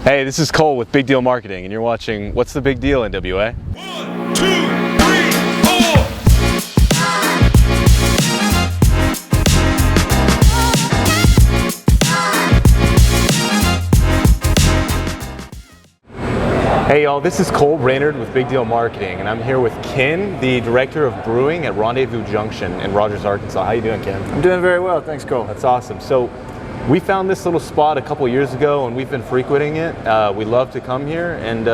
Hey, this is Cole with Big Deal Marketing, and you're watching What's the Big Deal NWA? 1, 2, 3, 4. Hey y'all, this is Cole Brainerd with Big Deal Marketing, and I'm here with Ken, the Director of Brewing at Rendezvous Junction in Rogers, Arkansas. How you doing, Ken? I'm doing very well, thanks, Cole. That's awesome. So we found this little spot a couple years ago, and we've been frequenting it. We love to come here, and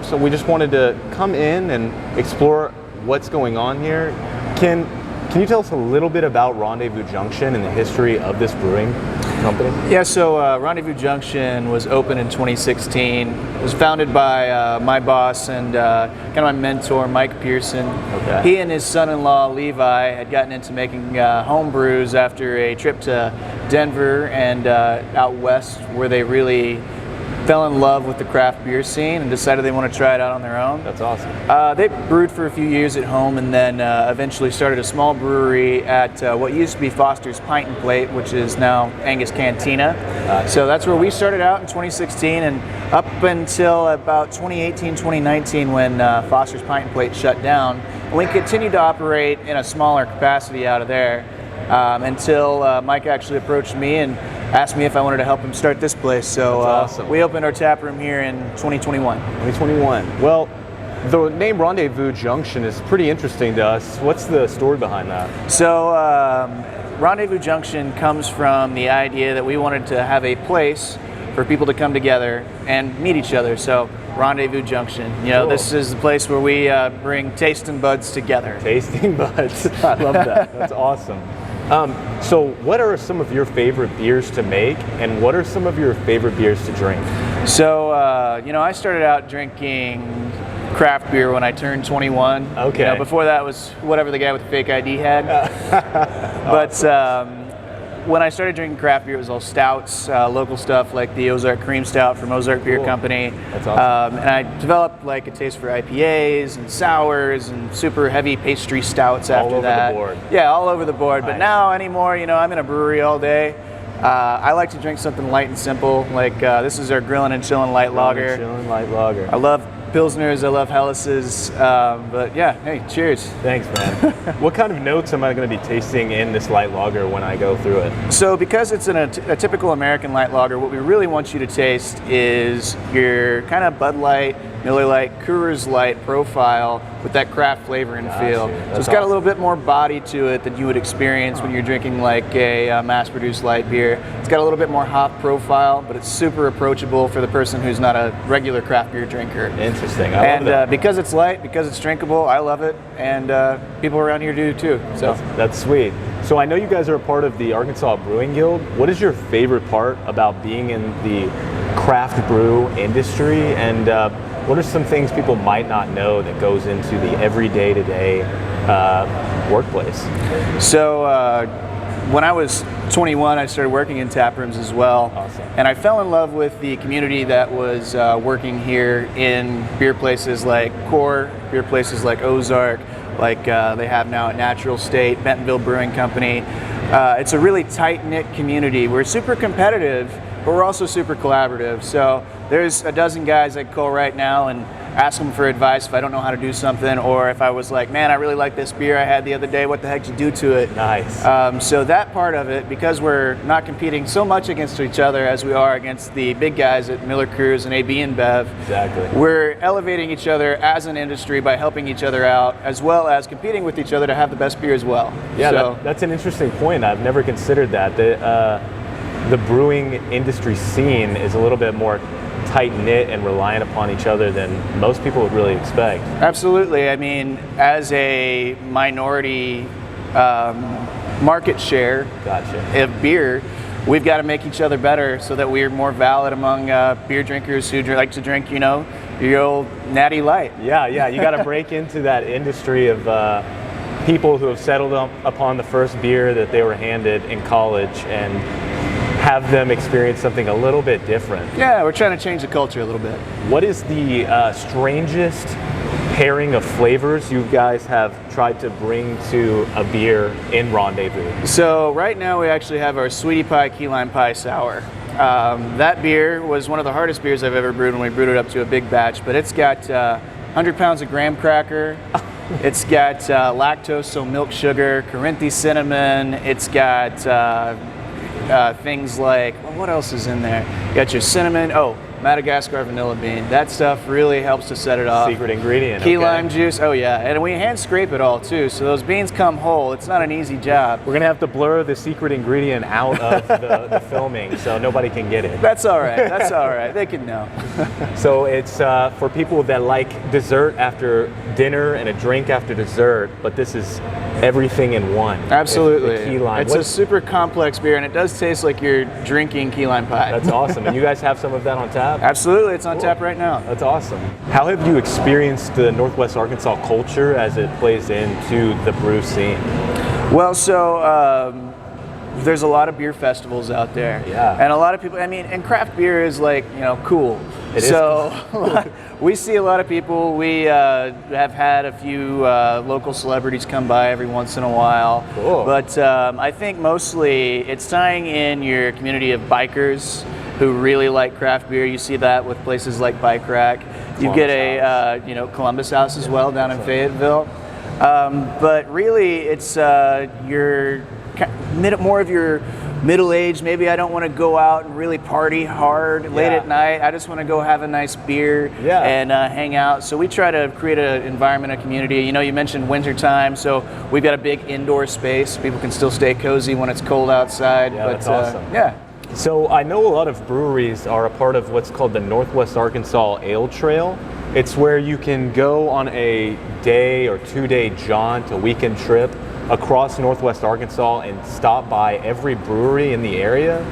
so we just wanted to come in and explore what's going on here. Ken, can you tell us a little bit about Rendezvous Junction and the history of this brewing company? Yeah, so Rendezvous Junction was opened in 2016. It was founded by my boss and kind of my mentor, Mike Pearson. Okay. He and his son-in-law, Levi, had gotten into making home brews after a trip to Denver and out west, where they really fell in love with the craft beer scene and decided they want to try it out on their own. That's awesome. They brewed for a few years at home and then eventually started a small brewery at what used to be Foster's Pint and Plate, which is now Angus Cantina. So that's where we started out in 2016, and up until about 2018, 2019 when Foster's Pint and Plate shut down. We continued to operate in a smaller capacity out of there until Mike actually approached me and asked me if I wanted to help him start this place. So awesome. We opened our tap room here in 2021. 2021. Well, the name Rendezvous Junction is pretty interesting to us. What's the story behind that? So Rendezvous Junction comes from the idea that we wanted to have a place for people to come together and meet each other. So Rendezvous Junction, you know, Cool. This is the place where we bring taste and buds together. Tasting buds. I love that. That's awesome. So what are some of your favorite beers to make, and what are some of your favorite beers to drink? So, you know, I started out drinking craft beer when I turned 21. Okay. You know, before that was whatever the guy with the fake ID had. But when I started drinking craft beer, it was all stouts, local stuff like the Ozark Cream Stout from Ozark Beer Cool. Company. That's awesome. And I developed like a taste for IPAs and sours and super heavy pastry stouts after over that. the board. Yeah, all over the board. Nice. But now anymore, you know, I'm in a brewery all day. I like to drink something light and simple. Like this is our Grillin' and Chillin' Light Lager. Chillin' Light Lager. I love Pilsners, I love Hellas's, but yeah, hey, cheers. Thanks, man. What kind of notes am I going to be tasting in this light lager when I go through it? So because it's a typical American light lager, what we really want you to taste is your kind of Bud Light, Miller Lite, Coors Light profile with that craft flavor and feel. So it's got a little bit more body to it than you would experience when you're drinking like a mass-produced light beer. It's got a little bit more hop profile, but it's super approachable for the person who's not a regular craft beer drinker. Interesting. I love that. Because it's light, because it's drinkable, I love it, and people around here do too. So That's sweet. So I know you guys are a part of the Arkansas Brewing Guild. What is your favorite part about being in the craft brew industry, and what are some things people might not know that goes into the everyday to-day workplace? So when I was 21, I started working in tap rooms as well. Awesome. And I fell in love with the community that was working here in beer places like Core, beer places like Ozark, like they have now at Natural State, Bentonville Brewing Company. It's a really tight-knit community. We're super competitive, but we're also super collaborative. So there's a dozen guys I call right now and ask them for advice if I don't know how to do something, or if I was like, man, I really like this beer I had the other day, what the heck did you do to it? Nice. So that part of it, because we're not competing so much against each other as we are against the big guys at Miller Coors and AB InBev, Exactly. we're elevating each other as an industry by helping each other out, as well as competing with each other to have the best beer as well. Yeah, So, that's an interesting point. I've never considered that. The brewing industry scene is a little bit more tight-knit and reliant upon each other than most people would really expect. absolutely. I mean, as a minority market share Gotcha. of beer, we've got to make each other better so that we're more valid among beer drinkers who like to drink, you know, your old Natty Light. Yeah, you got to break into that industry of people who have settled upon the first beer that they were handed in college and have them experience something a little bit different. Yeah, we're trying to change the culture a little bit. What is the strangest pairing of flavors you guys have tried to bring to a beer in Rendezvous? So right now we actually have our Sweetie Pie Key Lime Pie Sour. That beer was one of the hardest beers I've ever brewed when we brewed it up to a big batch, but it's got 100 pounds of graham cracker. It's got lactose, so milk sugar, Corinthi cinnamon. It's got things like, well, what else is in there? You got your cinnamon, Madagascar vanilla bean. That stuff really helps to set it off. Secret ingredient. Key okay. lime juice, oh yeah. And we hand scrape it all too, so those beans come whole. It's not an easy job. We're gonna have to blur the secret ingredient out of the filming so nobody can get it. That's all right, that's all right. They can know. So it's for people that like dessert after dinner and a drink after dessert, but this is everything in one. Absolutely. It's the key lime. It's a super complex beer, and it does taste like you're drinking key lime pie. That's awesome. And you guys have some of that on tap? Absolutely, it's on tap right now. That's awesome. How have you experienced the Northwest Arkansas culture as it plays into the brew scene? Well, so there's a lot of beer festivals out there. Yeah. And a lot of people, I mean, and craft beer is like, cool. It is so we see a lot of people. We have had a few local celebrities come by every once in a while. Cool. But I think mostly it's tying in your community of bikers who really like craft beer. You see that with places like Bike Rack. You get a Columbus House as well down in Fayetteville. But really, it's more of your middle age. Maybe I don't want to go out and really party hard late at night. I just want to go have a nice beer and hang out. So we try to create an environment, a community. You mentioned winter time, so we've got a big indoor space. People can still stay cozy when it's cold outside. Yeah, but, that's awesome. Yeah. So I know a lot of breweries are a part of what's called the Northwest Arkansas Ale Trail. It's where you can go on a day or 2-day jaunt, a weekend trip across Northwest Arkansas and stop by every brewery in the area.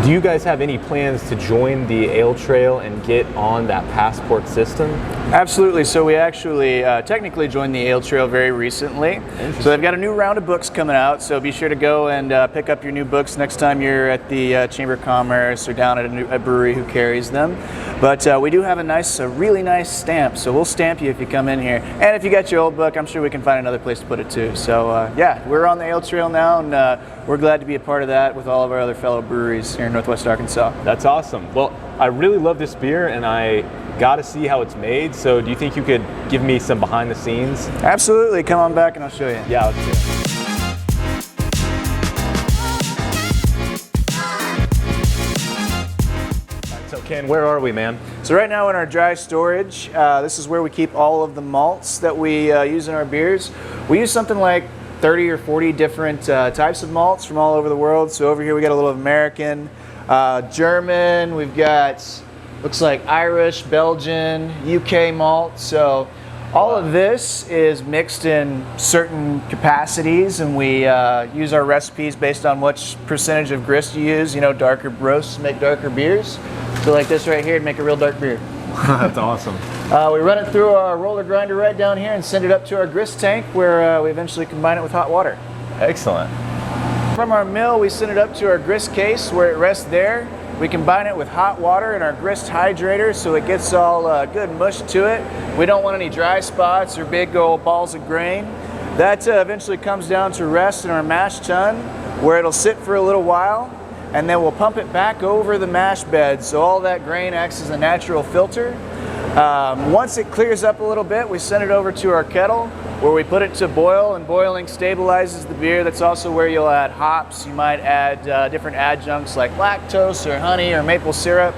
Do you guys have any plans to join the Ale Trail and get on that passport system? Absolutely. So we actually technically joined the Ale Trail very recently. So they've got a new round of books coming out. So be sure to go and pick up your new books next time you're at the Chamber of Commerce or down at a brewery who carries them. But we do have a really nice stamp. So we'll stamp you if you come in here. And if you got your old book, I'm sure we can find another place to put it too. So we're on the Ale Trail now, and we're glad to be a part of that with all of our other fellow breweries here in Northwest Arkansas. That's awesome. Well, I really love this beer, and I got to see how it's made. So do you think you could give me some behind the scenes? Absolutely. Come on back and I'll show you. Yeah, let's do it. So Ken, where are we, man? So right now in our dry storage, this is where we keep all of the malts that we use in our beers. We use something like 30 or 40 different types of malts from all over the world. So over here we got a little American, German, we've got, looks like Irish, Belgian, UK malt. So all of this is mixed in certain capacities, and we use our recipes based on which percentage of grist you use. Darker roasts make darker beers. So like this right here to make a real dark beer. That's awesome. We run it through our roller grinder right down here and send it up to our grist tank, where we eventually combine it with hot water. Excellent. From our mill, we send it up to our grist case where it rests there. We combine it with hot water in our grist hydrator so it gets all good mush to it. We don't want any dry spots or big old balls of grain. That eventually comes down to rest in our mash tun, where it'll sit for a little while, and then we'll pump it back over the mash bed so all that grain acts as a natural filter. Once it clears up a little bit, we send it over to our kettle where we put it to boil, and boiling stabilizes the beer. That's also where you'll add hops. You might add different adjuncts like lactose or honey or maple syrup.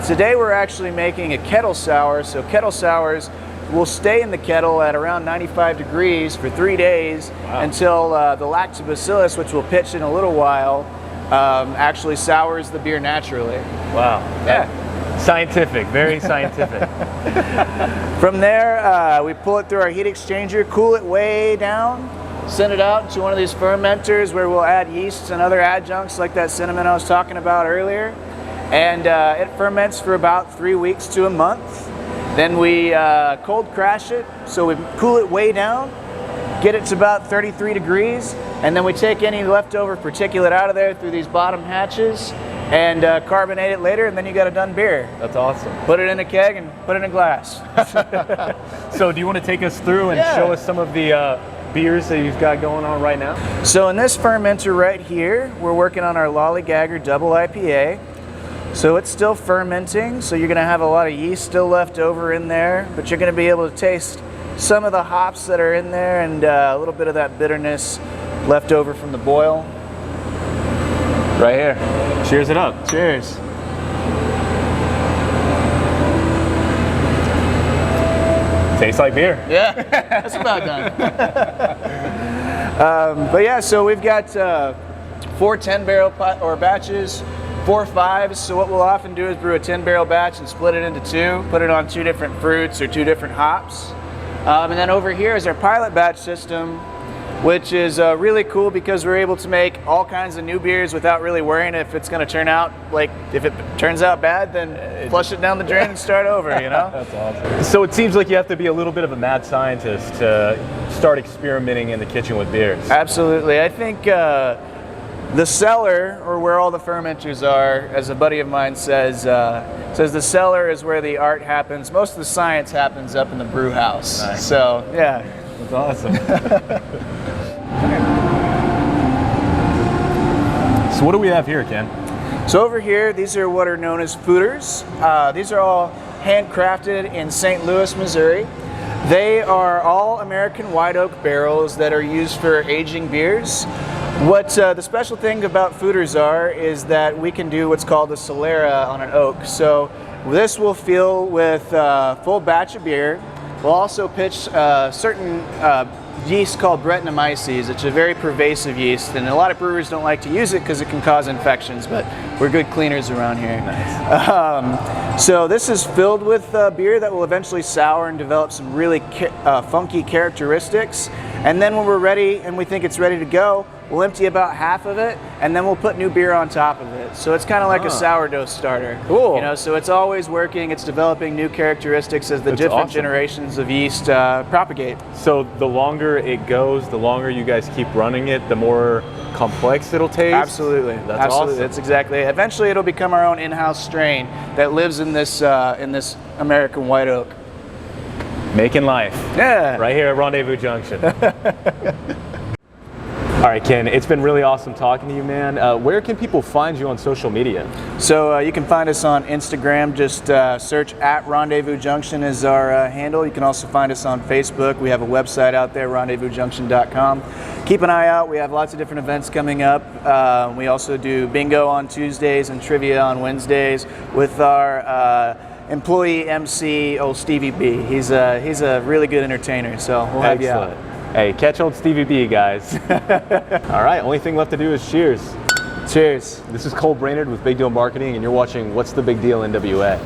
Today we're actually making a kettle sour. So kettle sours will stay in the kettle at around 95 degrees for 3 days until the lactobacillus, which will pitch in a little while, actually sours the beer naturally. Wow. Yeah. Scientific, very scientific. From there, we pull it through our heat exchanger, cool it way down, send it out to one of these fermenters where we'll add yeasts and other adjuncts like that cinnamon I was talking about earlier. And it ferments for about 3 weeks to a month. Then we cold crash it, so we cool it way down, get it to about 33 degrees, and then we take any leftover particulate out of there through these bottom hatches and carbonate it later, and then you got a done beer. That's awesome. Put it in a keg and put it in a glass. So do you want to take us through and show us some of the beers that you've got going on right now? So in this fermenter right here, we're working on our Lollygagger Double IPA. So it's still fermenting, so you're gonna have a lot of yeast still left over in there, but you're gonna be able to taste some of the hops that are in there and a little bit of that bitterness left over from the boil. Right here. Cheers it up. Cheers. Tastes like beer. Yeah, that's about done. But yeah, so we've got 4 10-barrel batches, 4 5s. So what we'll often do is brew a 10-barrel batch and split it into 2, put it on 2 different fruits or 2 different hops. And then over here is our pilot batch system, which is really cool because we're able to make all kinds of new beers without really worrying if it's going to turn out, like, if it turns out bad, then flush it down the drain and start over, you know? That's awesome. So it seems like you have to be a little bit of a mad scientist to start experimenting in the kitchen with beers. Absolutely. I think the cellar, or where all the fermenters are, as a buddy of mine says the cellar is where the art happens. Most of the science happens up in the brew house. Nice. So, yeah. That's awesome. So what do we have here, Ken? So over here, these are what are known as fooders. These are all handcrafted in St. Louis, Missouri. They are all American white oak barrels that are used for aging beers. What the special thing about fooders is that we can do what's called a Solera on an oak. So this will fill with a full batch of beer. We'll also pitch certain yeast called Brettanomyces. It's a very pervasive yeast, and a lot of brewers don't like to use it because it can cause infections, but we're good cleaners around here. Nice. So this is filled with beer that will eventually sour and develop some really funky characteristics. And then when we're ready and we think it's ready to go, we'll empty about half of it, and then we'll put new beer on top of it. So it's kind of like a sourdough starter. Cool. You know, so it's always working. It's developing new characteristics as the different generations of yeast propagate. So the longer it goes, the longer you guys keep running it, the more complex it'll taste. Absolutely. That's Absolutely. awesome. That's exactly it. Eventually, it'll become our own in-house strain that lives in this American white oak. Making life. Yeah. Right here at Rendezvous Junction. All right, Ken, it's been really awesome talking to you, man. Where can people find you on social media? So you can find us on Instagram. Just search at Rendezvous Junction is our handle. You can also find us on Facebook. We have a website out there, rendezvousjunction.com. Keep an eye out. We have lots of different events coming up. We also do bingo on Tuesdays and trivia on Wednesdays with our employee MC, old Stevie B. He's a really good entertainer, so we'll have you out. Hey, catch old Stevie B, guys. All right, only thing left to do is cheers. Cheers. This is Cole Brainerd with Big Deal Marketing, and you're watching What's the Big Deal NWA.